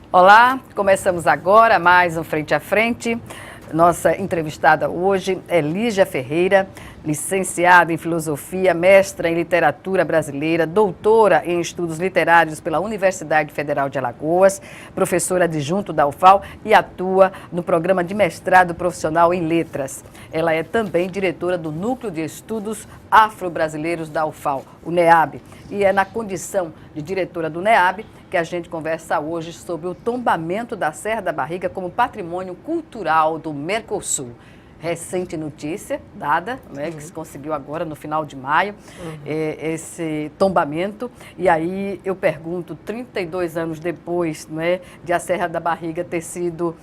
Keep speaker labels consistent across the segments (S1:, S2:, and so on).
S1: Olá, começamos agora mais um Frente a Frente. Nossa entrevistada hoje é Lígia Ferreira, licenciada em Filosofia, mestra em Literatura Brasileira, doutora em Estudos Literários pela Universidade Federal de Alagoas, professora adjunto da UFAL e atua no programa de mestrado profissional em Letras. Ela é também diretora do Núcleo de Estudos Afro-Brasileiros da UFAL, o NEAB, e é na condição de diretora do NEAB que a gente conversa hoje sobre o tombamento da Serra da Barriga como patrimônio cultural do Mercosul. Recente notícia dada, né, que se conseguiu agora no final de maio, esse tombamento. E aí eu pergunto, 32 anos depois, né, de a Serra da Barriga ter sido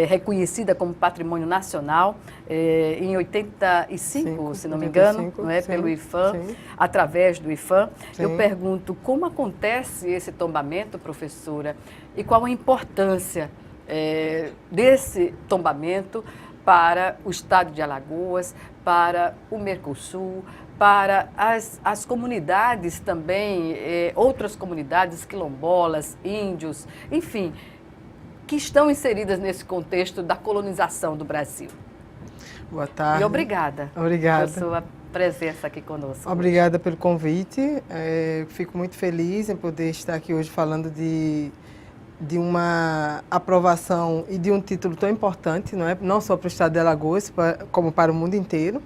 S1: reconhecida como patrimônio nacional, em 85, se não me engano, não é, pelo IPHAN, através do IPHAN. Eu pergunto, como acontece esse tombamento, professora, e qual a importância desse tombamento para o estado de Alagoas, para o Mercosul, para as comunidades também, outras comunidades quilombolas, índios, enfim, que estão inseridas nesse contexto da colonização do Brasil.
S2: Boa tarde.
S1: E obrigada.
S2: Obrigada.
S1: Por sua presença aqui conosco.
S2: Obrigada pelo convite. Fico muito feliz em poder estar aqui hoje falando de uma aprovação e de um título tão importante, não só para o estado de Alagoas, como para o mundo inteiro.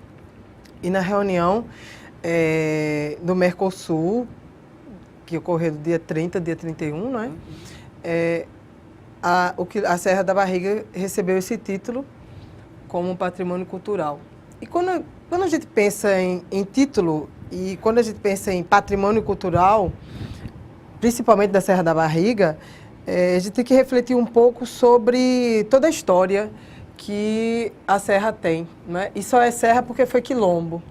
S2: E na reunião do Mercosul, que ocorreu do dia 30, dia 31, a Serra da Barriga recebeu esse título como patrimônio cultural. E quando a gente pensa em título e quando a gente pensa em patrimônio cultural, principalmente da Serra da Barriga, a gente tem que refletir um pouco sobre toda a história que a serra tem, né? E só é serra porque foi quilombo.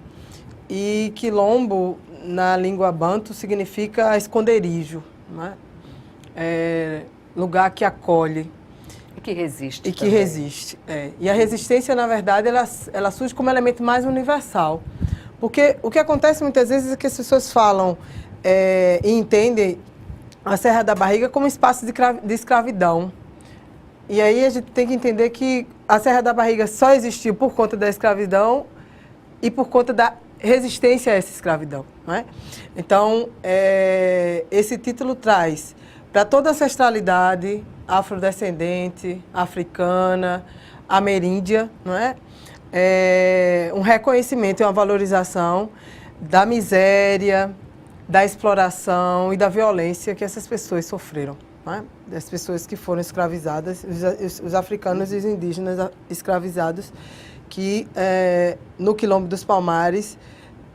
S2: E quilombo, na língua banto, significa esconderijo, né? Lugar que acolhe.
S1: E que resiste.
S2: E que resiste. E a resistência, na verdade, ela surge como elemento mais universal. Porque o que acontece muitas vezes é que as pessoas falam e entendem a Serra da Barriga como espaço de escravidão. E aí a gente tem que entender que a Serra da Barriga só existiu por conta da escravidão e por conta da resistência a essa escravidão, não é? Então, esse título traz para toda a ancestralidade afrodescendente, africana, ameríndia, não é? Um reconhecimento e uma valorização da miséria, da exploração e da violência que essas pessoas sofreram, né? Das pessoas que foram escravizadas, os africanos e os indígenas escravizados, que no Quilombo dos Palmares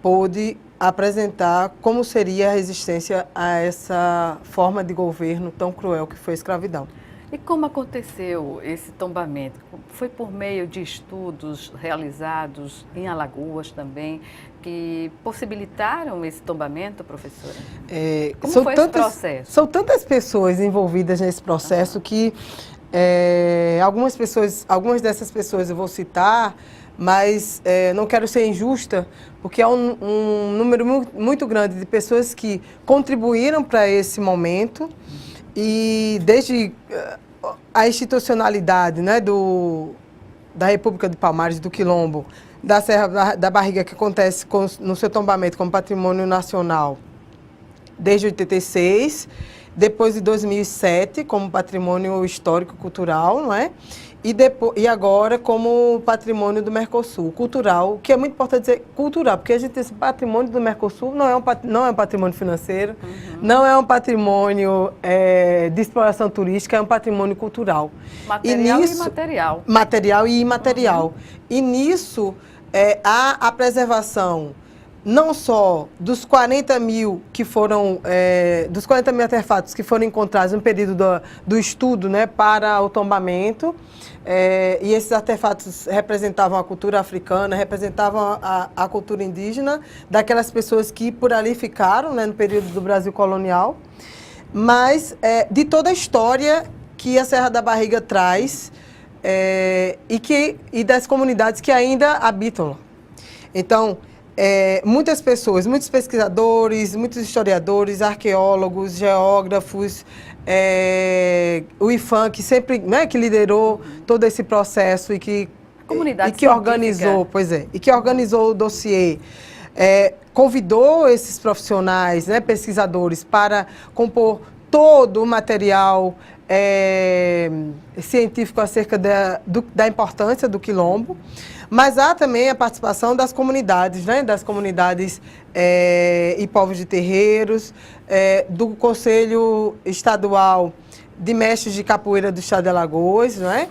S2: pôde apresentar como seria a resistência a essa forma de governo tão cruel que foi a escravidão.
S1: E como aconteceu esse tombamento? Foi por meio de estudos realizados em Alagoas também, que possibilitaram esse tombamento, professora? Como foi esse processo?
S2: São tantas pessoas envolvidas nesse processo que algumas dessas pessoas eu vou citar, mas não quero ser injusta, porque há um número muito grande de pessoas que contribuíram para esse momento. E desde a institucionalidade, né, da República de Palmares, do Quilombo, da Serra da Barriga, que acontece no seu tombamento como patrimônio nacional desde 86, depois de 2007 como patrimônio histórico-cultural, não é? E agora como patrimônio do Mercosul, cultural, que é muito importante dizer cultural, porque a gente esse patrimônio do Mercosul não é um patrimônio financeiro, não é um patrimônio de exploração turística, é um patrimônio cultural.
S1: Material e imaterial.
S2: Material e imaterial. E nisso há a preservação não só dos 40 mil que foram, dos 40 mil artefatos que foram encontrados no período do estudo, né, para o tombamento, e esses artefatos representavam a cultura africana, representavam a cultura indígena, daquelas pessoas que por ali ficaram, né, no período do Brasil colonial, mas de toda a história que a Serra da Barriga traz e das comunidades que ainda habitam lá. Então, muitas pessoas, muitos pesquisadores, muitos historiadores, arqueólogos, geógrafos, o IPHAN, que sempre, né, que liderou todo esse processo e que organizou, e que organizou o dossiê, convidou esses profissionais, né, pesquisadores, para compor todo o material científico acerca da importância do quilombo, mas há também a participação das comunidades, né, das comunidades e povos de terreiros, do Conselho Estadual de Mestres de Capoeira do Estado de Alagoas, não é?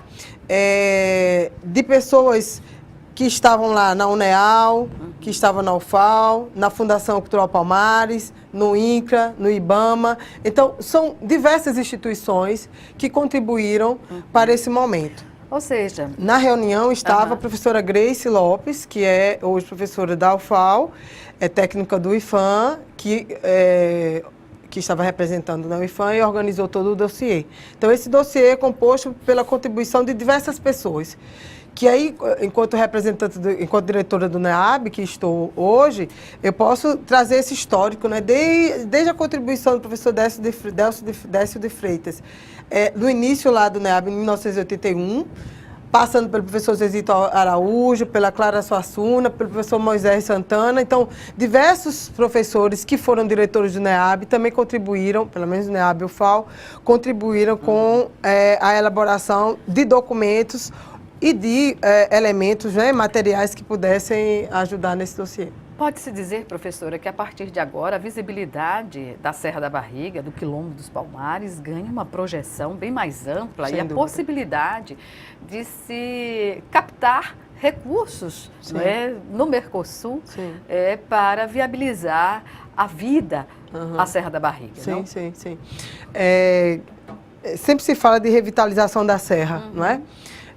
S2: De pessoas que estavam lá na UNEAL, que estavam na UFAL, na Fundação Cultural Palmares, no INCRA, no IBAMA. Então, são diversas instituições que contribuíram para esse momento.
S1: Ou seja...
S2: Na reunião estava a professora Grace Lopes, que é hoje professora da UFAL, técnica do IPHAN, que estava representando na UIFAM e organizou todo o dossiê. Então, esse dossiê é composto pela contribuição de diversas pessoas. Que aí, enquanto enquanto diretora do NEAB, que estou hoje, eu posso trazer esse histórico, né? Desde a contribuição do professor Décio de Freitas, no início lá do NEAB, em 1981, passando pelo professor Zezito Araújo, pela Clara Suassuna, pelo professor Moisés Santana. Então, diversos professores que foram diretores do NEAB também contribuíram, pelo menos no NEAB e UFAL, contribuíram com a elaboração de documentos e de elementos, né, materiais que pudessem ajudar nesse dossiê.
S1: Pode-se dizer, professora, que a partir de agora a visibilidade da Serra da Barriga, do Quilombo dos Palmares, ganha uma projeção bem mais ampla e a possibilidade de se captar recursos, não é, no Mercosul para viabilizar a vida à Serra da Barriga.
S2: Sim,
S1: não?
S2: sim, sim. Sempre se fala de revitalização da Serra, não é?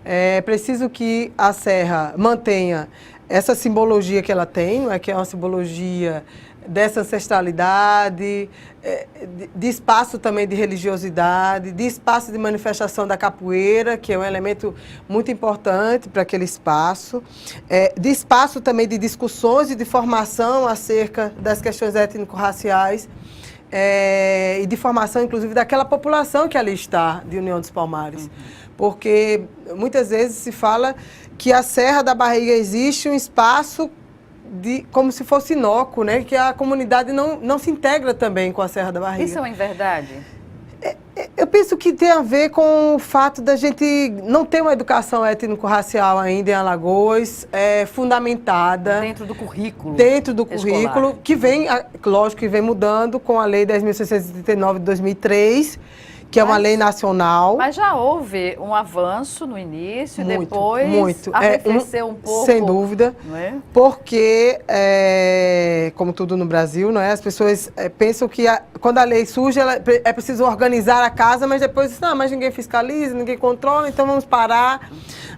S2: É preciso que a Serra mantenha essa simbologia que ela tem, não é? Que é uma simbologia dessa ancestralidade, de espaço também de religiosidade, de espaço de manifestação da capoeira, que é um elemento muito importante para aquele espaço, de espaço também de discussões e de formação acerca das questões étnico-raciais, e de formação, inclusive, daquela população que ali está, de União dos Palmares. Porque muitas vezes se fala que a Serra da Barriga existe um espaço como se fosse inócuo, né? Que a comunidade não se integra também com a Serra da Barriga.
S1: Isso é uma verdade?
S2: Eu penso que tem a ver com o fato da gente não ter uma educação étnico-racial ainda em Alagoas, fundamentada.
S1: Dentro do currículo.
S2: Dentro do currículo, que vem, lógico que vem mudando com a Lei 10.639 de 2003, que é uma lei nacional.
S1: Mas já houve um avanço no início, depois arrefeceu um pouco.
S2: Sem dúvida,
S1: não é?
S2: Porque, como tudo no Brasil, não é? As pessoas pensam que quando a lei surge, é preciso organizar a casa, mas depois, mas ninguém fiscaliza, ninguém controla, então vamos parar.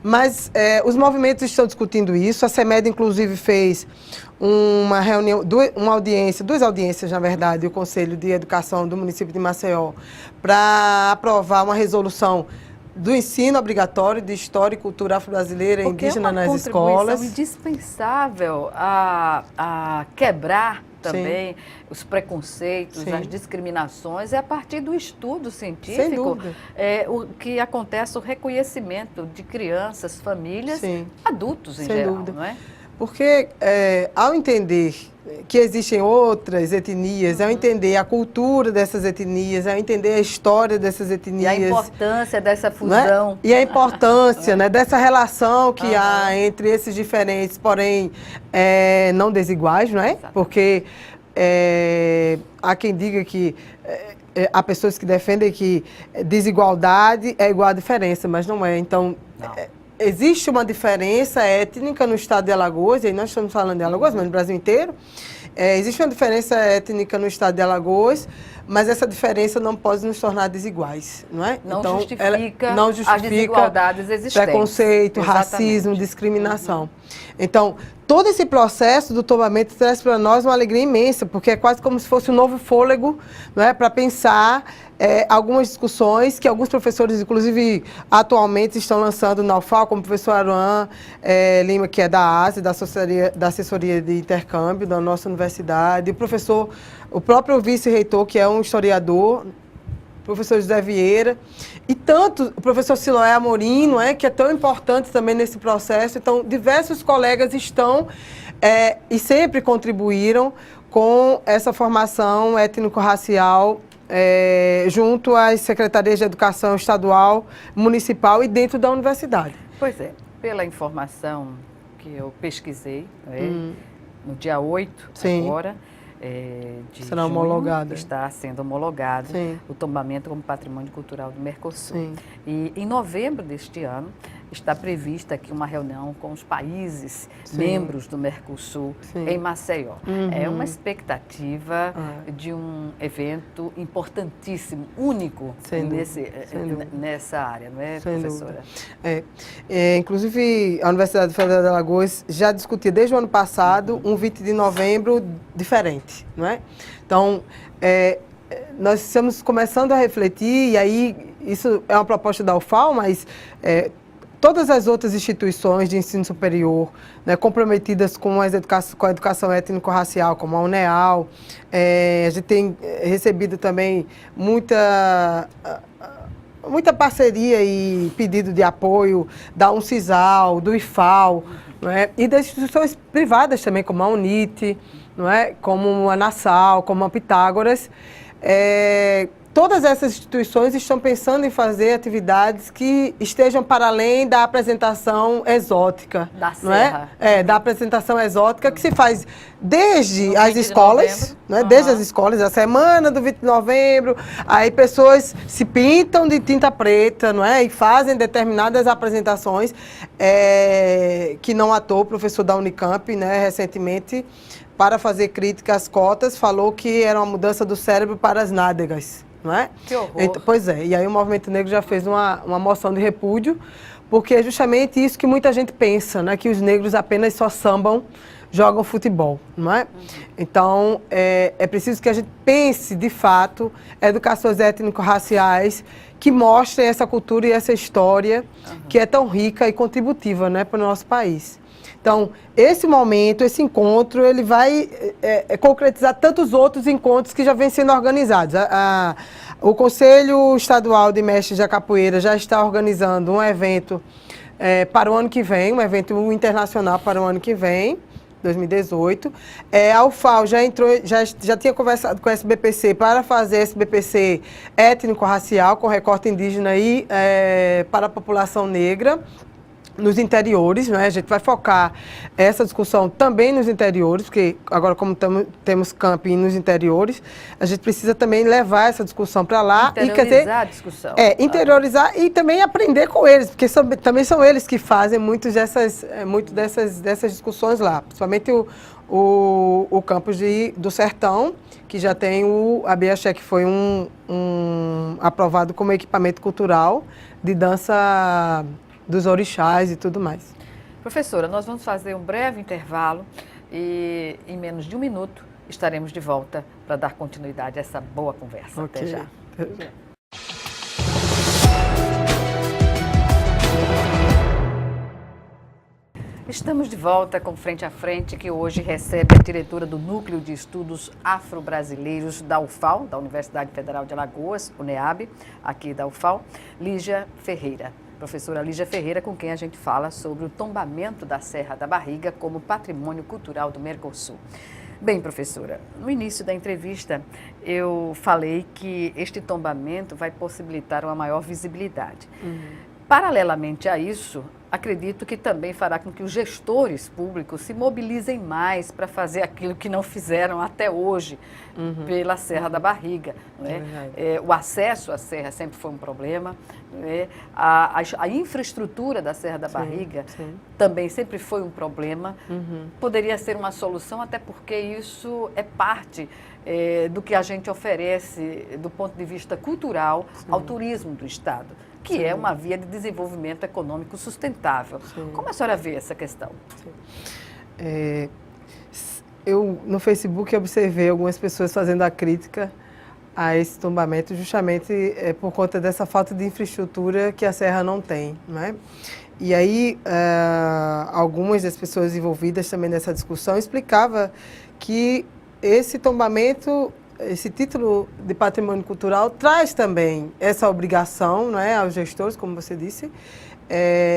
S2: Mas os movimentos estão discutindo isso. A CEMED, inclusive, fez uma reunião, duas audiências, na verdade, o Conselho de Educação do município de Maceió, para aprovar uma resolução do ensino obrigatório de história e cultura afro-brasileira e indígena nas escolas.
S1: É uma contribuição indispensável a quebrar também os preconceitos, as discriminações, a partir do estudo científico o que acontece o reconhecimento de crianças, famílias, adultos em geral, não é?
S2: Porque ao entender que existem outras etnias, ao entender a cultura dessas etnias, ao entender a história dessas etnias...
S1: E a importância dessa fusão.
S2: Né? E a importância né, dessa relação que há entre esses diferentes, porém não desiguais, não é?
S1: Exato.
S2: Porque há quem diga que... há pessoas que defendem que desigualdade é igual a diferença, mas não é. Então... existe uma diferença étnica no estado de Alagoas, e aí nós estamos falando de Alagoas, mas no Brasil inteiro. Existe uma diferença étnica no estado de Alagoas, mas essa diferença não pode nos tornar desiguais, não é?
S1: Não
S2: então,
S1: justifica
S2: não justifica
S1: as desigualdades existentes.
S2: Preconceito, racismo, discriminação. Então, todo esse processo do tombamento traz para nós uma alegria imensa, porque é quase como se fosse um novo fôlego, não é, para pensar algumas discussões que alguns professores, inclusive, atualmente estão lançando na UFAL, como o professor Aruan Lima, que é da ASE, da Assessoria de Intercâmbio da nossa universidade, o próprio vice-reitor, que é um historiador, o professor José Vieira, e tanto o professor Siloé Amorim, não é, que é tão importante também nesse processo. Então, diversos colegas estão e sempre contribuíram com essa formação étnico-racial junto às secretarias de educação estadual, municipal e dentro da universidade.
S1: Pois é, pela informação que eu pesquisei, no dia 8
S2: Sim.
S1: agora, de
S2: será
S1: junho,
S2: homologado.
S1: Está sendo homologado
S2: Sim.
S1: o tombamento como patrimônio cultural do Mercosul.
S2: Sim.
S1: E em novembro deste ano está prevista aqui uma reunião com os países
S2: Sim.
S1: membros do Mercosul
S2: Sim.
S1: em Maceió. É uma expectativa de um evento importantíssimo, único nessa área, não é,
S2: Sem
S1: professora?
S2: Inclusive, a Universidade Federal de Alagoas já discutia desde o ano passado um 20 de novembro diferente, não é? Então, nós estamos começando a refletir, e aí isso é uma proposta da UFAL, mas todas as outras instituições de ensino superior, né, comprometidas com a educação étnico-racial, como a UNEAL, a gente tem recebido também muita parceria e pedido de apoio da UNCISAL, do IFAL, não é? E das instituições privadas também, como a UNIT, não é? Como a NASAL, como a Pitágoras. Todas essas instituições estão pensando em fazer atividades que estejam para além da apresentação exótica.
S1: Da
S2: não é? Da apresentação exótica que se faz desde as escolas,
S1: de novembro.
S2: Desde as escolas, a semana do 20 de novembro, aí pessoas se pintam de tinta preta, não é? E fazem determinadas apresentações, que não à toa o professor da Unicamp, né, recentemente, para fazer crítica às cotas, falou que era uma mudança do cérebro para as nádegas. Não é?
S1: Que horror.
S2: Pois é, e aí o Movimento Negro já fez uma moção de repúdio, porque é justamente isso que muita gente pensa, né? Que os negros apenas só sambam, jogam futebol, não é? Então, é preciso que a gente pense, de fato, educações étnico-raciais que mostrem essa cultura e essa história que é tão rica e contributiva, né, para o nosso país. Então, esse momento, esse encontro, ele vai concretizar tantos outros encontros que já vêm sendo organizados. O Conselho Estadual de Mestres da Capoeira já está organizando um evento para o ano que vem, um evento internacional para o ano que vem, 2018. A UFAL já tinha conversado com a SBPC para fazer SBPC étnico-racial, com recorte indígena e para a população negra. Nos interiores, né? A gente vai focar essa discussão também nos interiores, porque agora como temos camping nos interiores, a gente precisa também levar essa discussão para lá.
S1: Interiorizar a discussão.
S2: Interiorizar e também aprender com eles, porque também são eles que fazem muito dessas discussões lá, principalmente o campus do Sertão, que já tem o Abiaxé, que foi aprovado como equipamento cultural de dança dos orixás e tudo mais.
S1: Professora, nós vamos fazer um breve intervalo e em menos de um minuto estaremos de volta para dar continuidade a essa boa conversa.
S2: Okay.
S1: Até já.
S2: Até já.
S1: Estamos de volta com Frente a Frente, que hoje recebe a diretora do Núcleo de Estudos Afro-Brasileiros da UFAL, da Universidade Federal de Alagoas, UNEAB, aqui da UFAL, Lígia Ferreira. Professora Lígia Ferreira, com quem a gente fala sobre o tombamento da Serra da Barriga como patrimônio cultural do Mercosul. Bem, professora, no início da entrevista eu falei que este tombamento vai possibilitar uma maior visibilidade. Paralelamente a isso, acredito que também fará com que os gestores públicos se mobilizem mais para fazer aquilo que não fizeram até hoje pela Serra da Barriga. Não é? O acesso à serra sempre foi um problema. Não é? A infraestrutura da Serra da Barriga também sempre foi um problema. Poderia ser uma solução, até porque isso é parte do que a gente oferece do ponto de vista cultural ao turismo do Estado. que é uma via de desenvolvimento econômico sustentável. Sim. Como a senhora vê essa questão?
S2: Eu, no Facebook, observei algumas pessoas fazendo a crítica a esse tombamento justamente por conta dessa falta de infraestrutura que a Serra não tem, né? E aí, algumas das pessoas envolvidas também nessa discussão explicavam que esse tombamento, esse título de patrimônio cultural traz também essa obrigação, né, aos gestores, como você disse,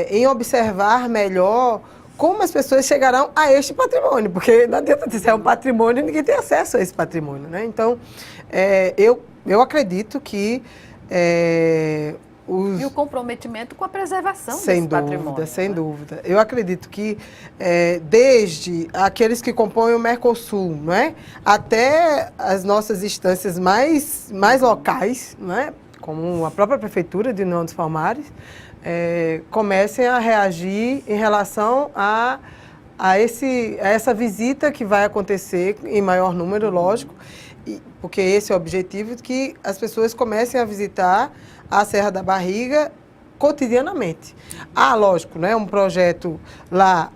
S2: em observar melhor como as pessoas chegarão a este patrimônio, porque não adianta dizer é um patrimônio e ninguém tem acesso a esse patrimônio, né? Então, eu acredito que
S1: e o comprometimento com a preservação desse patrimônio.
S2: Sem dúvida. Eu acredito que desde aqueles que compõem o Mercosul, não é? Até as nossas instâncias mais locais, não é? Como a própria Prefeitura de União dos Palmares, comecem a reagir em relação a essa visita que vai acontecer em maior número, lógico, porque esse é o objetivo, que as pessoas comecem a visitar a Serra da Barriga cotidianamente. Lógico, né, um projeto lá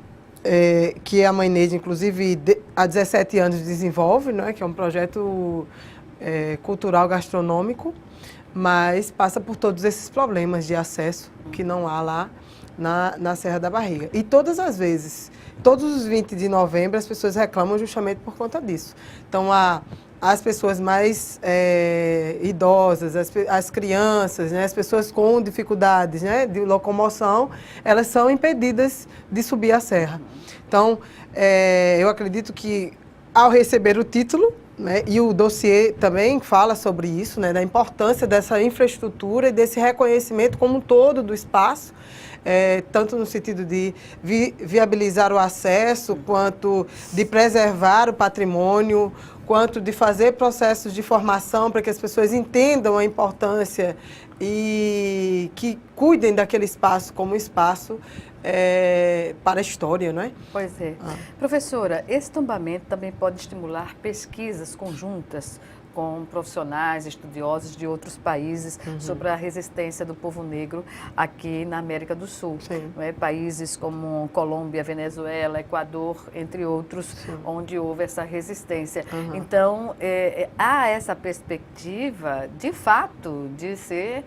S2: que a Mãe Neide, inclusive, há 17 anos desenvolve, né, que é um projeto cultural gastronômico, mas passa por todos esses problemas de acesso que não há lá na Serra da Barriga. E todas as vezes, todos os 20 de novembro, as pessoas reclamam justamente por conta disso. Então, as pessoas mais idosas, as crianças, né, as pessoas com dificuldades, né, de locomoção, elas são impedidas de subir a serra. Então, eu acredito que, ao receber o título, né, e o dossiê também fala sobre isso, né, da importância dessa infraestrutura e desse reconhecimento como um todo do espaço, tanto no sentido de viabilizar o acesso, quanto de preservar o patrimônio, quanto de fazer processos de formação para que as pessoas entendam a importância e que cuidem daquele espaço como espaço para a história, não é?
S1: Pois é. Professora, esse tombamento também pode estimular pesquisas conjuntas com profissionais, estudiosos de outros países sobre a resistência do povo negro aqui na América do Sul. Não é? Países como Colômbia, Venezuela, Equador, entre outros, onde houve essa resistência. Então, há essa perspectiva, de fato, de ser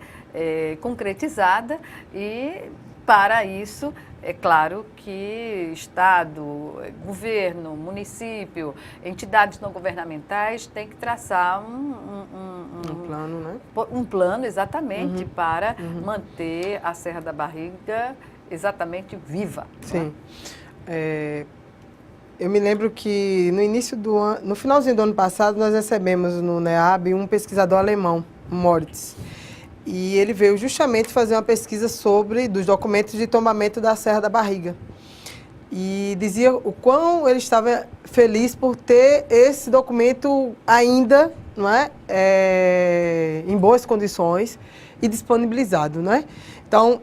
S1: concretizada e, para isso, é claro que Estado, governo, município, entidades não governamentais têm que traçar
S2: um plano, né?
S1: Um plano, exatamente, para manter a Serra da Barriga exatamente viva.
S2: Sim. Eu me lembro que no finalzinho do ano passado, nós recebemos no NEAB um pesquisador alemão, Moritz. E ele veio justamente fazer uma pesquisa dos documentos de tombamento da Serra da Barriga. E dizia o quão ele estava feliz por ter esse documento ainda, não é, em boas condições e disponibilizado, não é? Então,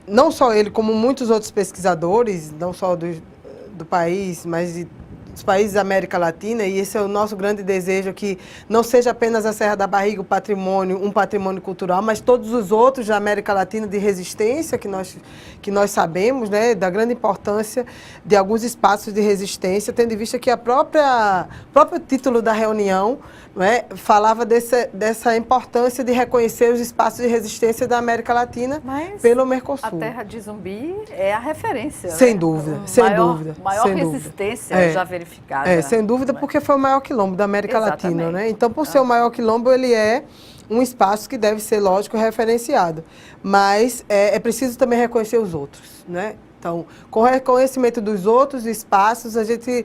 S2: não só ele, como muitos outros pesquisadores, não só do país, mas dos países da América Latina, e esse é o nosso grande desejo, que não seja apenas a Serra da Barriga um patrimônio cultural, mas todos os outros da América Latina de resistência que nós sabemos, né, da grande importância de alguns espaços de resistência, tendo em vista que o próprio título da reunião, né, falava dessa importância de reconhecer os espaços de resistência da América Latina pelo Mercosul.
S1: A Terra de Zumbi é a referência.
S2: Sem dúvida, sem dúvida.
S1: Maior resistência já verificada.
S2: Sem dúvida, porque foi o maior quilombo da América Latina, né? Então, por ser o maior quilombo, ele é um espaço que deve ser, lógico, referenciado. Mas é preciso também reconhecer os outros, né? Então, com o reconhecimento dos outros espaços, a gente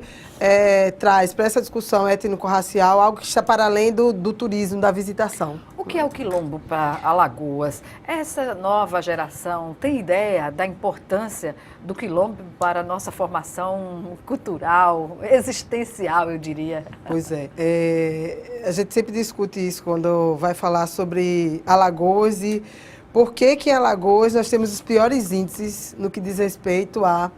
S2: traz para essa discussão étnico-racial algo que está para além do turismo, da visitação.
S1: O que é o quilombo para Alagoas? Essa nova geração tem ideia da importância do quilombo para a nossa formação cultural, existencial, eu diria?
S2: Pois a gente sempre discute isso quando vai falar sobre Alagoas e por que em Alagoas nós temos os piores índices no que diz respeito a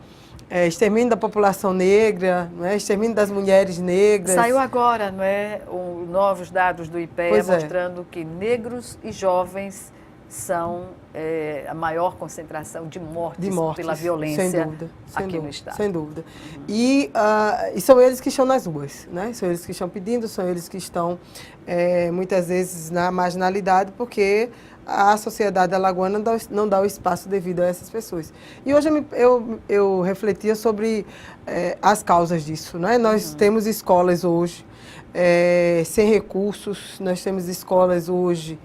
S2: extermínio da população negra, não é? Extermínio das mulheres negras.
S1: Saiu agora, não é, novos dados do IPEA mostrando que negros e jovens são a maior concentração de mortes pela
S2: sem
S1: violência
S2: dúvida,
S1: aqui no estado.
S2: Sem dúvida. E são eles que estão nas ruas, né? São eles que estão pedindo, são eles que estão, muitas vezes, na marginalidade, porque a sociedade alagoana não dá o espaço devido a essas pessoas. E hoje eu refletia sobre as causas disso, né? Nós temos escolas hoje sem recursos, nós temos escolas hoje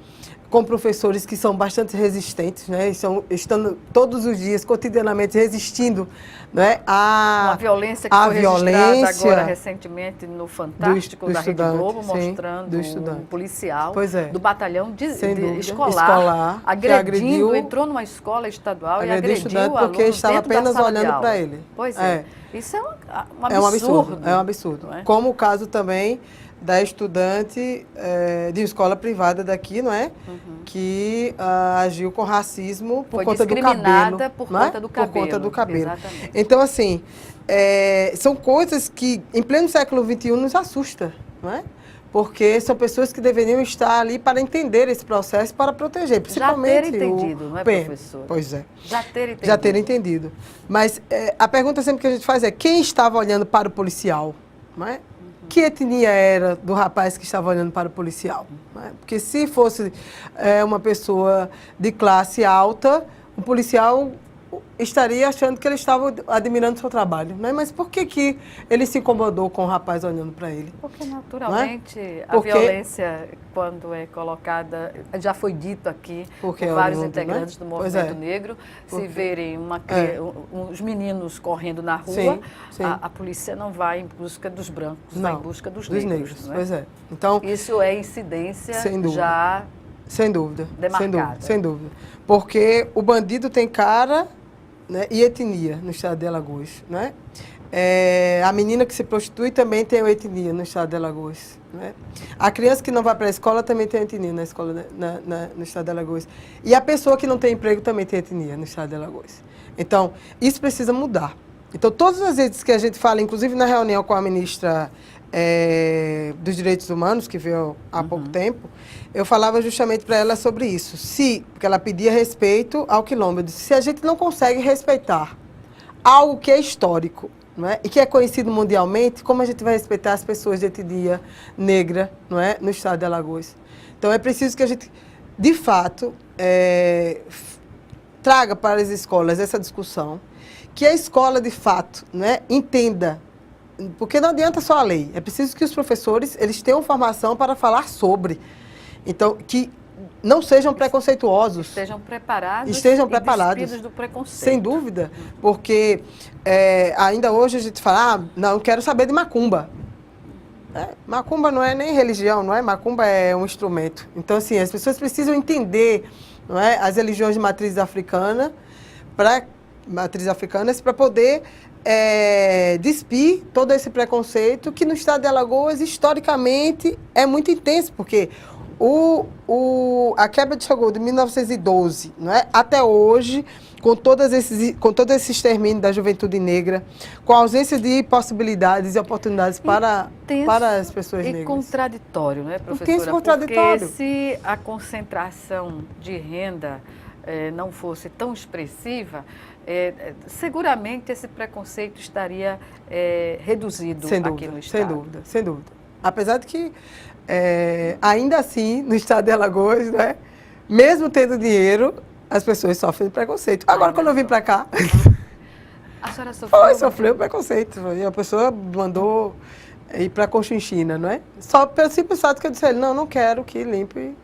S2: com professores que são bastante resistentes, né? Estão todos os dias, cotidianamente, resistindo, né?
S1: Uma violência que foi registrada agora recentemente no Fantástico da Rede Globo, mostrando um policial do batalhão escolar agredindo, entrou numa escola estadual e agrediu o aluno
S2: porque estava apenas olhando para ele.
S1: Pois é. Isso é um absurdo.
S2: É um absurdo. Como o caso também da estudante de escola privada daqui, não é? Que agiu com racismo por conta do cabelo.
S1: Por conta do cabelo.
S2: Por conta do cabelo.
S1: Exatamente.
S2: Então, assim, são coisas que, em pleno século XXI, nos assusta, não é? Porque são pessoas que deveriam estar ali para entender esse processo, para proteger, principalmente
S1: já ter entendido, não é, professor?
S2: Pois é.
S1: Já ter entendido.
S2: Mas a pergunta sempre que a gente faz é: quem estava olhando para o policial, não é? Que etnia era do rapaz que estava olhando para o policial? Né? Porque se fosse uma pessoa de classe alta, o policial estaria achando que ele estava admirando o seu trabalho. Né? Mas por que ele se incomodou com o rapaz olhando para ele?
S1: Porque naturalmente a violência, quando é colocada, já foi dito aqui por vários integrantes do movimento negro, se verem uns meninos correndo na rua, a polícia não vai em busca dos brancos, vai em busca dos negros.
S2: Pois é. Então,
S1: isso é incidência já
S2: sem dúvida,
S1: demarcada.
S2: Sem dúvida. Porque o bandido tem cara, né, e etnia no estado de Alagoas. Né? A menina que se prostitui também tem etnia no estado de Alagoas. Né? A criança que não vai para a escola também tem etnia na escola, no estado de Alagoas. E a pessoa que não tem emprego também tem etnia no estado de Alagoas. Então, isso precisa mudar. Então, todas as vezes que a gente fala, inclusive na reunião com a ministra dos Direitos Humanos, que veio há pouco tempo, eu falava justamente para ela sobre isso. Porque ela pedia respeito ao quilombo. Eu disse: se a gente não consegue respeitar algo que é histórico, não é? E que é conhecido mundialmente, como a gente vai respeitar as pessoas de etnia negra, não é? No estado de Alagoas? Então, é preciso que a gente, de fato, traga para as escolas essa discussão, que a escola, de fato, né, entenda. Porque não adianta só a lei, é preciso que os professores eles tenham formação para falar sobre. Então, que não sejam preconceituosos.
S1: Estejam preparados
S2: despidos
S1: do preconceito.
S2: Sem dúvida, porque ainda hoje a gente fala: não quero saber de macumba. Macumba não é nem religião, não é? Macumba é um instrumento. Então, assim, as pessoas precisam entender, não é, as religiões de matriz africana, para poder despir todo esse preconceito que no estado de Alagoas, historicamente, é muito intenso, porque a quebra de Xangô de 1912, não é? Até hoje, com todo esse extermínio da juventude negra, com a ausência de possibilidades e oportunidades para as pessoas negras.
S1: E contraditório, não é, professora?
S2: Intenso e contraditório.
S1: Porque se a concentração de renda não fosse tão expressiva, seguramente esse preconceito estaria reduzido aqui no estado.
S2: Sem dúvida. Apesar de que, ainda assim, no estado de Alagoas, né, mesmo tendo dinheiro, as pessoas sofrem de preconceito. Agora, quando eu vim para cá,
S1: a senhora sofreu
S2: preconceito. A pessoa mandou ir para Conchinchina, não é? Só pelo simples fato que eu disse a ele: não quero que limpe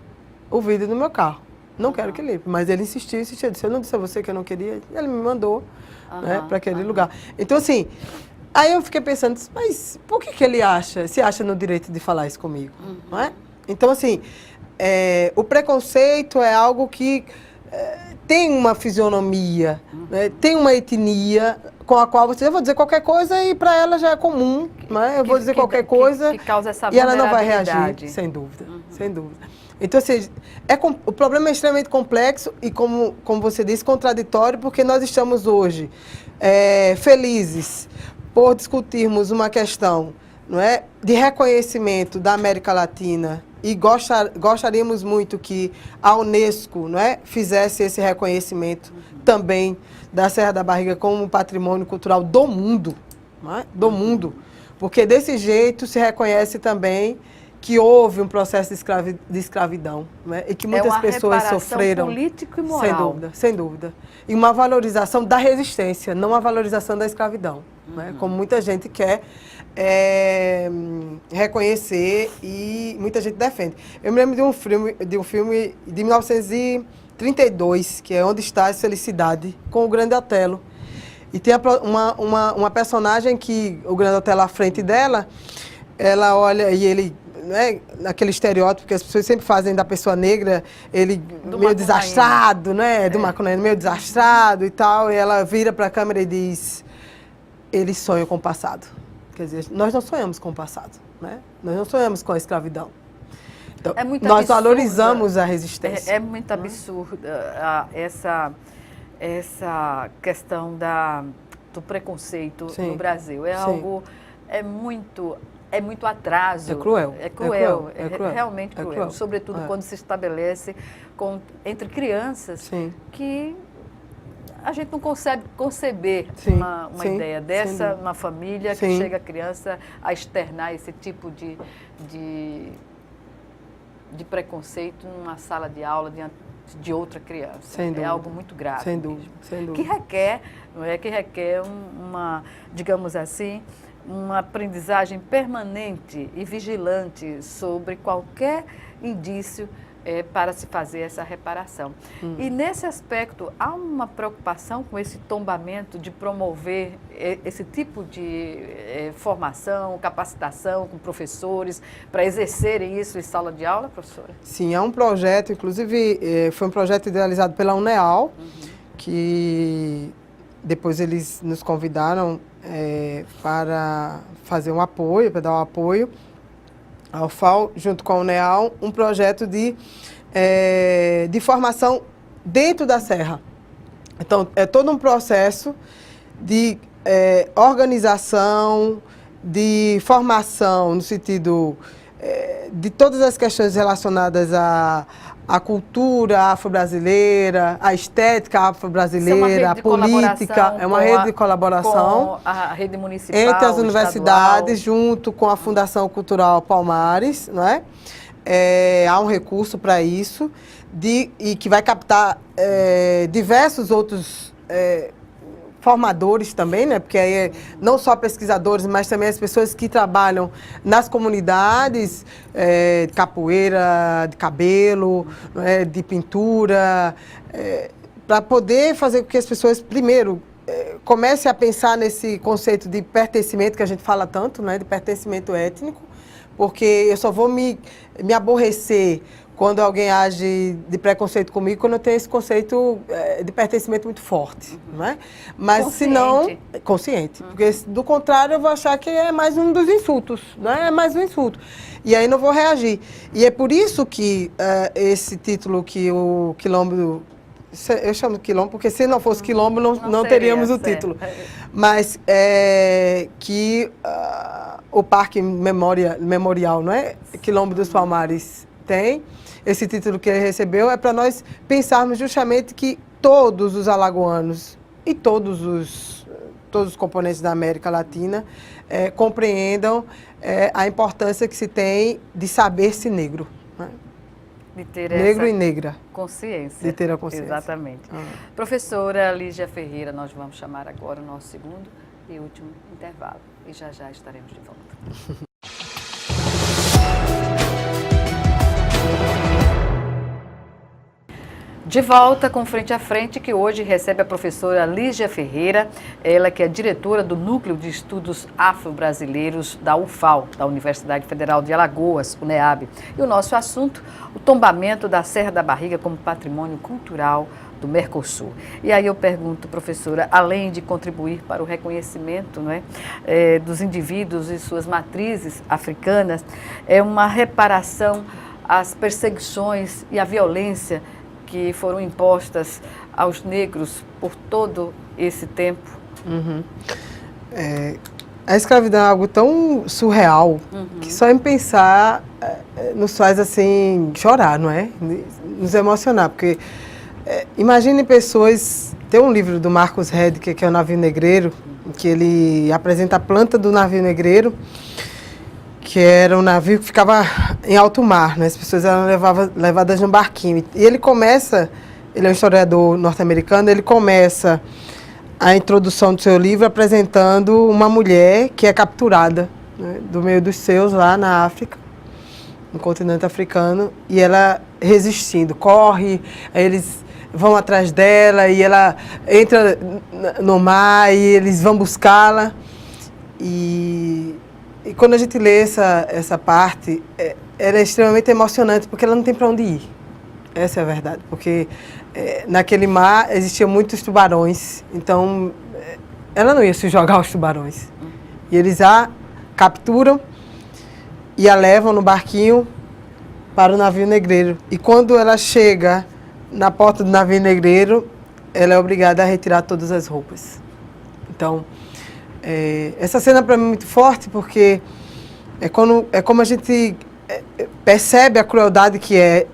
S2: o vidro do meu carro. Não quero que limpe. Mas ele insistiu. Eu disse: eu não disse a você que eu não queria. Ele me mandou para aquele lugar. Então, assim, aí eu fiquei pensando: mas por que ele se acha no direito de falar isso comigo? Não é? Então, assim, o preconceito é algo que tem uma fisionomia, né? Tem uma etnia com a qual eu vou dizer qualquer coisa e para ela já é comum. Né? Eu vou dizer qualquer coisa
S1: que causa essa
S2: e ela não vai reagir. Sem dúvida, sem dúvida. Então, assim, o problema é extremamente complexo e, como você disse, contraditório, porque nós estamos hoje felizes por discutirmos uma questão, não é, de reconhecimento da América Latina e gostaríamos muito que a Unesco, não é, fizesse esse reconhecimento também da Serra da Barriga como um patrimônio cultural do mundo, não é? Do mundo, porque desse jeito se reconhece também que houve um processo de escravidão, né? E que muitas pessoas sofreram.
S1: Político e moral.
S2: Sem dúvida, sem dúvida. E uma valorização da resistência, não a valorização da escravidão, né? Como muita gente quer reconhecer e muita gente defende. Eu me lembro de um filme de 1932, que é Onde Está a Felicidade, com o Grande Otelo. E tem uma personagem que o Grande Otelo à frente dela, ela olha e ele, né, naquele estereótipo que as pessoas sempre fazem da pessoa negra, ele meio desastrado, né, do macunaíma, meio desastrado e tal, e ela vira para a câmera e diz, eles sonham com o passado. Quer dizer, nós não sonhamos com o passado, né? Nós não sonhamos com a escravidão. Então, nós valorizamos a resistência.
S1: É muito absurda essa questão do preconceito no Brasil. É algo, é muito atraso.
S2: É cruel.
S1: É cruel. Realmente cruel. Sobretudo quando se estabelece entre crianças que a gente não consegue conceber uma ideia dessa, uma família que chega a criança a externar esse tipo de preconceito numa sala de aula de outra criança. É algo muito grave.
S2: Sem dúvida.
S1: Que requer uma, digamos assim, uma aprendizagem permanente e vigilante sobre qualquer indício para se fazer essa reparação. E nesse aspecto, há uma preocupação com esse tombamento de promover esse tipo de formação, capacitação com professores, para exercerem isso em sala de aula, professora?
S2: Sim, é um projeto, inclusive foi um projeto idealizado pela UNEAL, que depois eles nos convidaram para fazer um apoio, para dar um apoio ao FAO, junto com a UNEAL, um projeto de formação dentro da Serra. Então, é todo um processo de organização, de formação, no sentido de todas as questões relacionadas à cultura afro-brasileira, à estética afro-brasileira, à política. É uma rede de colaboração
S1: com a rede municipal,
S2: entre as universidades,
S1: estadual,
S2: junto com a Fundação Cultural Palmares, não é? Há um recurso para isso, e que vai captar diversos outros formadores também, né? Porque aí não só pesquisadores, mas também as pessoas que trabalham nas comunidades, de capoeira, de cabelo, de pintura, para poder fazer com que as pessoas, primeiro, comecem a pensar nesse conceito de pertencimento, que a gente fala tanto, né? De pertencimento étnico, porque eu só vou me aborrecer quando alguém age de preconceito comigo, quando eu tenho esse conceito de pertencimento muito forte, não é? Mas se não, consciente, porque do contrário eu vou achar que é mais um dos insultos, né? É mais um insulto. E aí não vou reagir. E é por isso que esse título que o Quilombo, eu chamo de Quilombo, porque se não fosse Quilombo não teríamos o título. Mas que o Parque Memorial, não é? Quilombo dos Palmares tem. Esse título que ele recebeu é para nós pensarmos justamente que todos os alagoanos e todos os componentes da América Latina compreendam a importância que se tem de saber-se negro. Né?
S1: De ter
S2: negro
S1: essa
S2: e negra.
S1: Consciência.
S2: De ter a consciência.
S1: Exatamente. Professora Lígia Ferreira, nós vamos chamar agora o nosso segundo e último intervalo. E já estaremos de volta. De volta com Frente a Frente, que hoje recebe a professora Lígia Ferreira, ela que é diretora do Núcleo de Estudos Afro-Brasileiros da UFAL, da Universidade Federal de Alagoas, UNEAB. E o nosso assunto, o tombamento da Serra da Barriga como patrimônio cultural do Mercosul. E aí eu pergunto, professora, além de contribuir para o reconhecimento, não é, dos indivíduos e suas matrizes africanas, é uma reparação às perseguições e à violência que foram impostas aos negros por todo esse tempo?
S2: a escravidão é algo tão surreal que só em pensar nos faz assim chorar, não é? Nos emocionar, porque imagine pessoas... Tem um livro do Marcos Rediker, que é o Navio Negreiro, que ele apresenta a planta do navio negreiro, que era um navio que ficava em alto mar, né? As pessoas eram levadas num barquinho. E ele começa, ele é um historiador norte-americano, ele começa a introdução do seu livro apresentando uma mulher que é capturada, né, do meio dos seus lá na África, no continente africano, e ela resistindo, corre, aí eles vão atrás dela e ela entra no mar e eles vão buscá-la. E quando a gente lê essa parte, ela é extremamente emocionante, porque ela não tem para onde ir. Essa é a verdade, porque naquele mar existiam muitos tubarões, então ela não ia se jogar aos tubarões. E eles a capturam e a levam no barquinho para o navio negreiro. E quando ela chega na porta do navio negreiro, ela é obrigada a retirar todas as roupas. Então, essa cena para mim é muito forte, porque é como a gente percebe a crueldade que é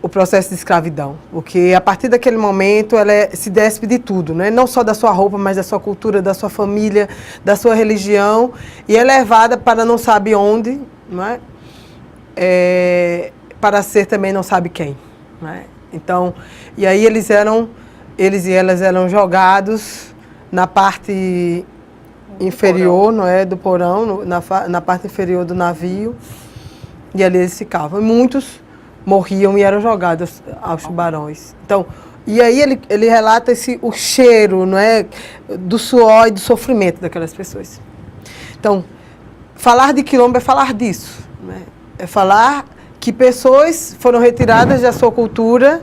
S2: o processo de escravidão, porque a partir daquele momento ela se despe de tudo, né? Não só da sua roupa, mas da sua cultura, da sua família, da sua religião, e é levada para não sabe onde, não é? Para ser também não sabe quem, não é? Então, e aí eles e elas eram jogados na parte inferior, não é, do porão, na parte inferior do navio, e ali eles ficavam. E muitos morriam e eram jogados aos tubarões. Então, e aí ele relata o cheiro, não é, do suor e do sofrimento daquelas pessoas. Então, falar de quilombo é falar disso, né? É falar que pessoas foram retiradas da sua cultura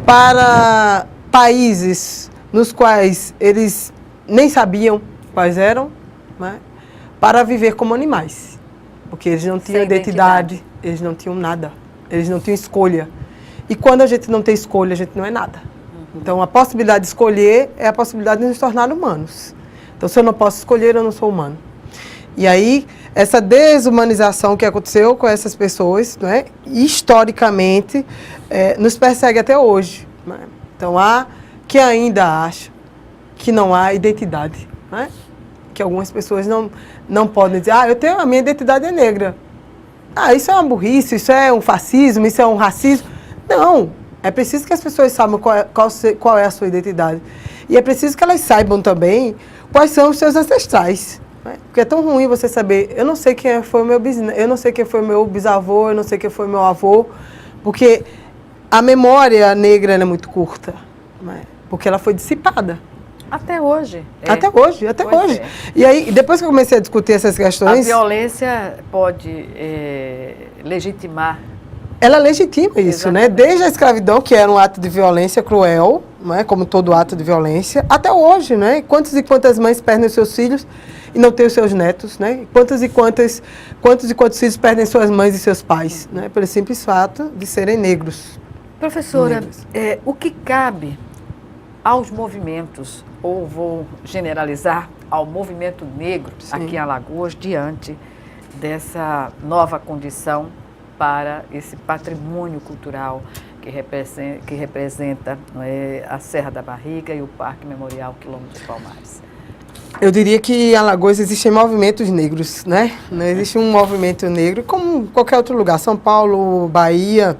S2: para países nos quais eles nem sabiam quais eram, né? Para viver como animais, porque eles não tinham identidade, eles não tinham nada. Eles não tinham escolha. E quando a gente não tem escolha, a gente não é nada. Então, a possibilidade de escolher é a possibilidade de nos tornar humanos. Então, se eu não posso escolher, eu não sou humano. E aí, essa desumanização que aconteceu com essas pessoas, não é? Historicamente, nos persegue até hoje. Não é? Então, há quem ainda acha que não há identidade. Não é? Que algumas pessoas não podem dizer, a minha identidade é negra. Isso é uma burrice, isso é um fascismo, isso é um racismo. Não, é preciso que as pessoas saibam qual é a sua identidade. E é preciso que elas saibam também quais são os seus ancestrais. Né? Porque é tão ruim você saber, eu não sei quem foi o meu bisneto, eu não sei quem foi o meu bisavô, eu não sei quem foi o meu avô, porque a memória negra é muito curta, né? Porque ela foi dissipada.
S1: Até hoje.
S2: Até hoje. E aí, depois que eu comecei a discutir essas questões...
S1: A violência pode legitimar.
S2: Ela legitima isso, né? Desde a escravidão, que era um ato de violência cruel, não é? Como todo ato de violência, até hoje, né? Quantas e quantas mães perdem os seus filhos e não têm os seus netos, né? Quantos e quantos filhos perdem suas mães e seus pais, né? Pelo simples fato de serem negros.
S1: Professora, o que cabe aos movimentos, ou vou generalizar, ao movimento negro aqui em Alagoas, diante dessa nova condição para esse patrimônio cultural que representa a Serra da Barriga e o Parque Memorial Quilombo dos Palmares?
S2: Eu diria que em Alagoas existem movimentos negros, né? Não existe um movimento negro como qualquer outro lugar, São Paulo, Bahia,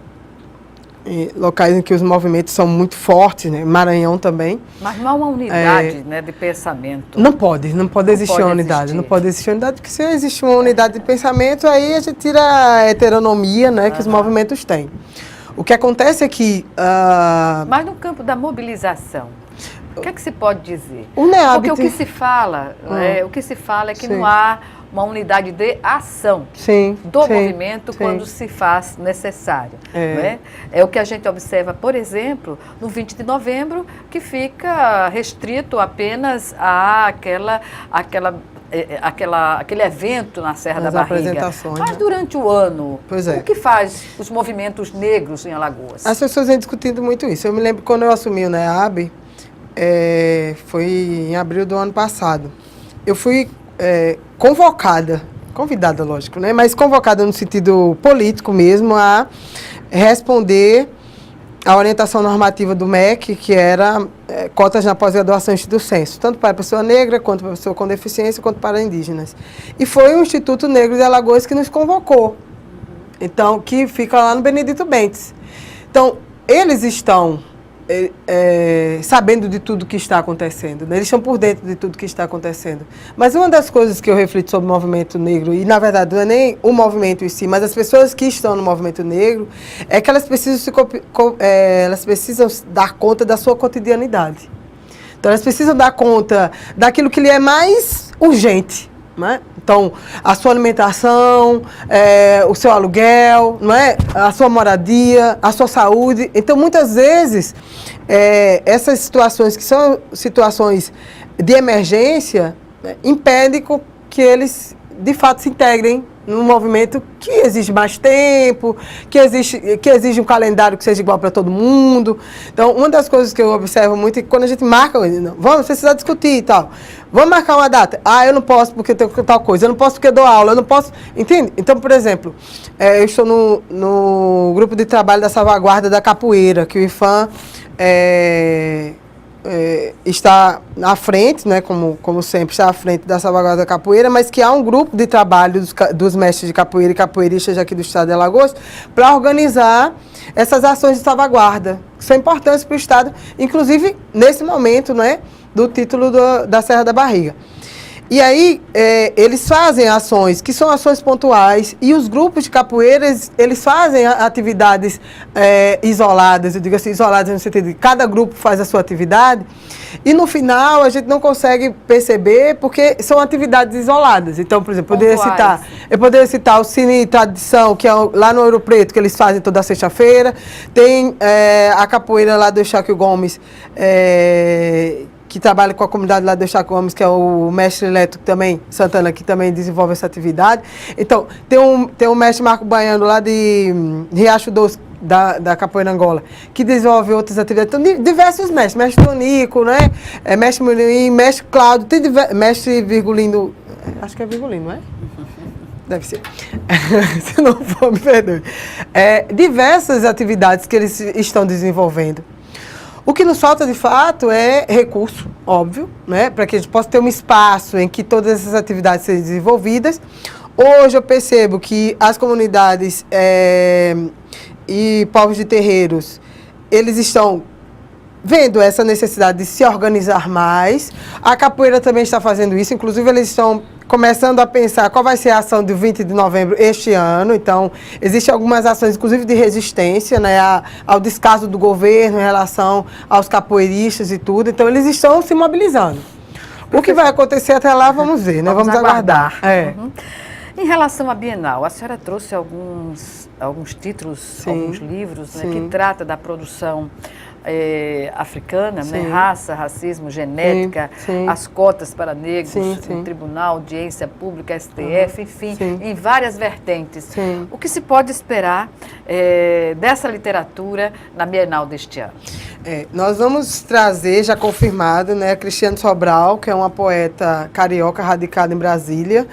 S2: locais em que os movimentos são muito fortes, né? Maranhão também.
S1: Mas não há uma unidade, né, de pensamento.
S2: Não pode existir uma unidade. Não pode existir unidade, porque se existe uma unidade de pensamento, aí a gente tira a heteronomia, né, que os movimentos têm. O que acontece é que...
S1: Mas no campo da mobilização, o que é que se pode dizer?
S2: O NEABIT...
S1: Porque o que se fala, é que não há uma unidade de ação do movimento quando se faz necessário. É o que a gente observa, por exemplo, no 20 de novembro, que fica restrito apenas a aquele evento na Serra da Barriga. Mas durante o ano, o que faz os movimentos negros em Alagoas?
S2: As pessoas vêm discutindo muito isso. Eu me lembro quando eu assumi o NEAB, foi em abril do ano passado. Eu fui convidada, lógico, né? Mas convocada no sentido político mesmo, a responder à orientação normativa do MEC, que era cotas na pós-graduação do censo, tanto para a pessoa negra, quanto para a pessoa com deficiência, quanto para indígenas. E foi o Instituto Negro de Alagoas que nos convocou, então, que fica lá no Benedito Bentes. Então, eles estão sabendo de tudo que está acontecendo, né? Eles estão por dentro de tudo que está acontecendo. Mas uma das coisas que eu reflito sobre o movimento negro, e na verdade não é nem o movimento em si, mas as pessoas que estão no movimento negro, é que elas precisam dar conta da sua cotidianidade. Então elas precisam dar conta daquilo que lhe é mais urgente, né? Então, a sua alimentação, o seu aluguel, não é? A sua moradia, a sua saúde. Então, muitas vezes, essas situações, que são situações de emergência, né, impedem que eles, de fato, se integrem num movimento que exige mais tempo, que exige um calendário que seja igual para todo mundo. Então, uma das coisas que eu observo muito é que quando a gente marca, vamos precisar discutir e tal, vamos marcar uma data. Ah, eu não posso porque tenho tal coisa, eu não posso porque dou aula, eu não posso... Entende? Então, por exemplo, eu estou no grupo de trabalho da salvaguarda da capoeira, que o IFAM está à frente, né, como sempre, está à frente da salvaguarda da capoeira, mas que há um grupo de trabalho dos mestres de capoeira e capoeiristas aqui do estado de Alagoas para organizar essas ações de salvaguarda, que são importantes para o estado, inclusive nesse momento, né, do título da Serra da Barriga. E aí, eles fazem ações, que são ações pontuais, e os grupos de capoeiras, eles fazem atividades isoladas, eu digo assim, isoladas no sentido de cada grupo faz a sua atividade, e no final a gente não consegue perceber porque são atividades isoladas. Então, por exemplo, eu poderia citar o Cine Tradição, que é lá no Ouro Preto, que eles fazem toda sexta-feira, tem a capoeira lá do Eustáquio Gomes, que trabalha com a comunidade lá do Eustáquio Gomes, que é o mestre Leto também, Santana, que também desenvolve essa atividade. Então, tem o mestre Marco Baiano lá de Riacho Doce, da Capoeira Angola, que desenvolve outras atividades. Então, diversos mestres, mestre Tonico, né? Mestre Mulim, mestre Cláudio, tem mestre Virgulino, acho que é Virgulino, não é? Deve ser. Se não for, me perdoe. Diversas atividades que eles estão desenvolvendo. O que nos falta, de fato, é recurso, óbvio, né, para que a gente possa ter um espaço em que todas essas atividades sejam desenvolvidas. Hoje eu percebo que as comunidades e povos de terreiros, eles estão vendo essa necessidade de se organizar mais. A capoeira também está fazendo isso, inclusive eles estão começando a pensar qual vai ser a ação do 20 de novembro este ano. Então, existem algumas ações, inclusive de resistência, né, ao descaso do governo em relação aos capoeiristas e tudo. Então, eles estão se mobilizando. O que vai acontecer até lá, vamos ver, né? Vamos aguardar.
S1: Uhum. Em relação à Bienal, a senhora trouxe alguns títulos, sim, alguns livros, né, que trata da produção africana, né? Raça, racismo, genética, sim, as cotas para negros, no tribunal, audiência pública, STF, enfim, em várias vertentes. Sim. O que se pode esperar dessa literatura na Bienal deste ano?
S2: Nós vamos trazer, já confirmado, né, Cristiane Sobral, que é uma poeta carioca radicada em Brasília.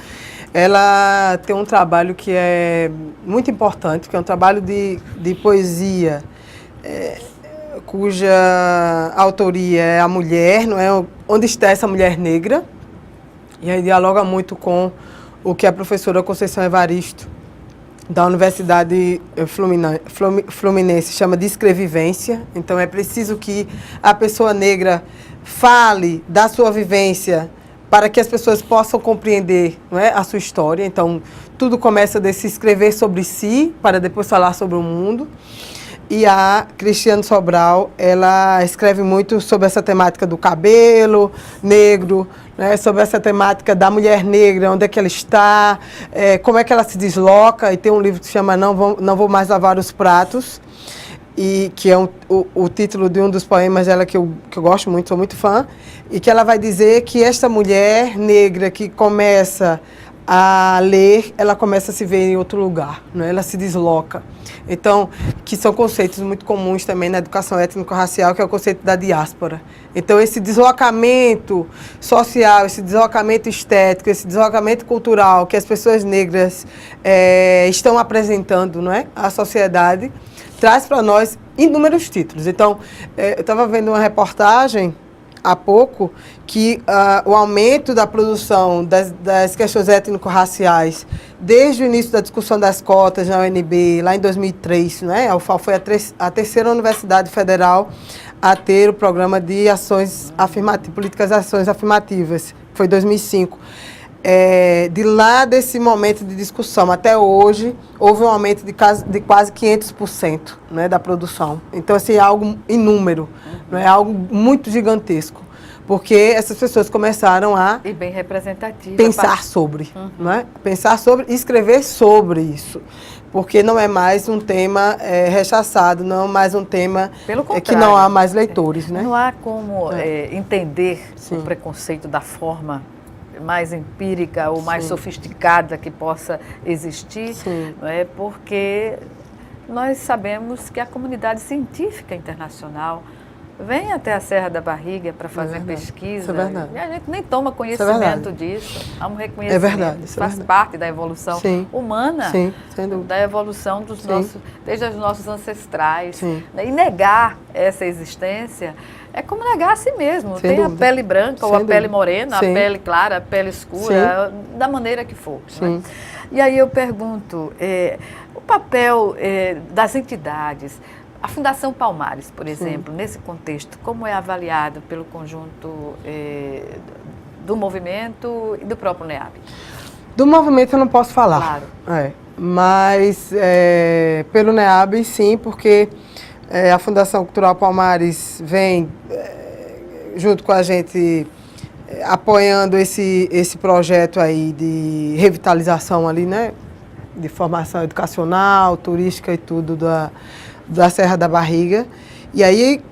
S2: Ela tem um trabalho que é muito importante, que é um trabalho de poesia, cuja autoria é a mulher, não é? Onde está essa mulher negra? E aí dialoga muito com o que a professora Conceição Evaristo, da Universidade Fluminense, chama de escrevivência. Então é preciso que a pessoa negra fale da sua vivência para que as pessoas possam compreender, não é, a sua história. Então, tudo começa de se escrever sobre si, para depois falar sobre o mundo. E a Cristiane Sobral, ela escreve muito sobre essa temática do cabelo negro, né, sobre essa temática da mulher negra, onde é que ela está, como é que ela se desloca. E tem um livro que se chama Não Vou Mais Lavar os Pratos, e que é o título de um dos poemas dela que eu gosto muito, sou muito fã, e que ela vai dizer que esta mulher negra que começa a ler, ela começa a se ver em outro lugar, né? Ela se desloca. Então, que são conceitos muito comuns também na educação étnico-racial, que é o conceito da diáspora. Então, esse deslocamento social, esse deslocamento estético, esse deslocamento cultural que as pessoas negras estão apresentando, não é? À sociedade, traz para nós inúmeros títulos. Então, eu estava vendo uma reportagem há pouco que o aumento da produção das questões étnico-raciais, desde o início da discussão das cotas na UNB, lá em 2003, né? A UFAL foi a terceira universidade federal a ter o programa de ações afirmativas, políticas de ações afirmativas, foi 2005. De lá desse momento de discussão até hoje, houve um aumento de quase 500%, né, da produção. Então, assim, é algo inúmero, é algo muito gigantesco, porque essas pessoas começaram a
S1: e bem representativa,
S2: pensar sobre, né? Pensar sobre e escrever sobre isso. Porque não é mais um tema rechaçado, não é mais um tema que não há mais leitores. Né?
S1: Não há como entender o preconceito da forma mais empírica ou mais sofisticada que possa existir, não é? Porque nós sabemos que a comunidade científica internacional vem até a Serra da Barriga para fazer pesquisa, e a gente nem toma conhecimento disso. Há um reconhecimento, faz parte da evolução humana, da evolução dos desde os nossos ancestrais. Né? E negar essa existência é como negar a si mesmo.
S2: Sem
S1: Tem
S2: dúvida.
S1: A pele branca ou a pele morena, a pele clara, a pele escura, da maneira que for. Né? E aí eu pergunto, o papel das entidades, a Fundação Palmares, por exemplo, nesse contexto, como é avaliado pelo conjunto do movimento e do próprio NEAB?
S2: Do movimento eu não posso falar, mas pelo NEAB sim, porque a Fundação Cultural Palmares vem junto com a gente apoiando esse projeto aí de revitalização ali, né, de formação educacional, turística e tudo da Serra da Barriga. E aí,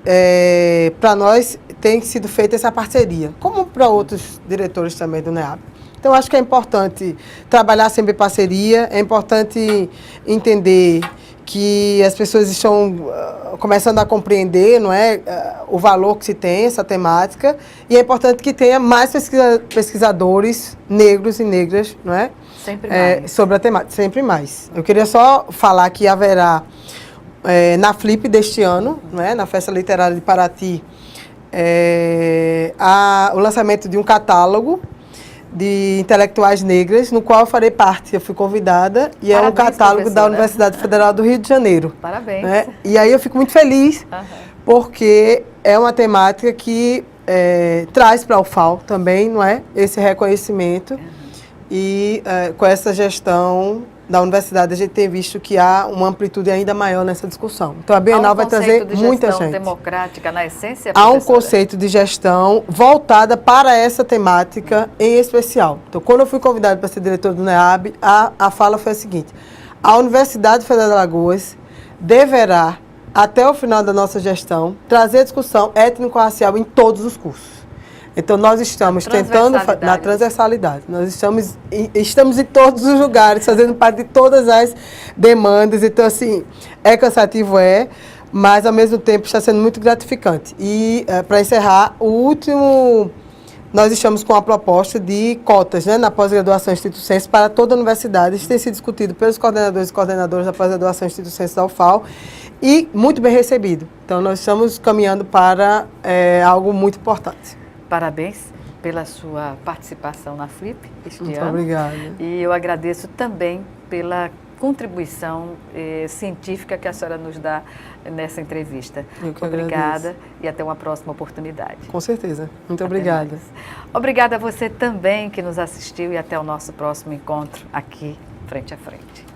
S2: para nós, tem sido feita essa parceria, como para outros diretores também do NEAB. Então, acho que é importante trabalhar sempre em parceria, é importante entender que as pessoas estão começando a compreender, não é, o valor que se tem essa temática, e é importante que tenha mais pesquisadores negros e negras, não é?
S1: Sempre mais.
S2: Sobre a temática, sempre mais. Eu queria só falar que haverá na Flip deste ano, né, na Festa Literária de Paraty, o lançamento de um catálogo de intelectuais negras, no qual eu farei parte. Eu fui convidada e é um catálogo da Universidade Federal do Rio de Janeiro.
S1: Parabéns.
S2: Né? E aí eu fico muito feliz, porque é uma temática que traz para a UFAL também, não é? Esse reconhecimento. E com essa gestão da universidade, a gente tem visto que há uma amplitude ainda maior nessa discussão. Então, a Bienal vai trazer muita gente. Há um conceito de gestão
S1: democrática na essência,
S2: professora? Há um conceito de gestão voltada para essa temática em especial. Então, quando eu fui convidada para ser diretora do NEAB, a fala foi a seguinte: a Universidade Federal de Alagoas deverá, até o final da nossa gestão, trazer discussão étnico-racial em todos os cursos. Então, nós estamos tentando, na transversalidade, nós estamos em todos os lugares, fazendo parte de todas as demandas. Então, assim, é cansativo, mas, ao mesmo tempo, está sendo muito gratificante. E, para encerrar, nós estamos com a proposta de cotas, né, na pós-graduação Instituto Senso para toda a universidade. Isso tem sido discutido pelos coordenadores e coordenadoras da pós-graduação Instituto Senso da UFAL e muito bem recebido. Então, nós estamos caminhando para algo muito importante.
S1: Parabéns pela sua participação na Flip este ano.
S2: Muito obrigada.
S1: E eu agradeço também pela contribuição científica que a senhora nos dá nessa entrevista. Obrigada e até uma próxima oportunidade.
S2: Com certeza. Muito obrigada.
S1: Obrigada a você também que nos assistiu e até o nosso próximo encontro aqui, frente a frente.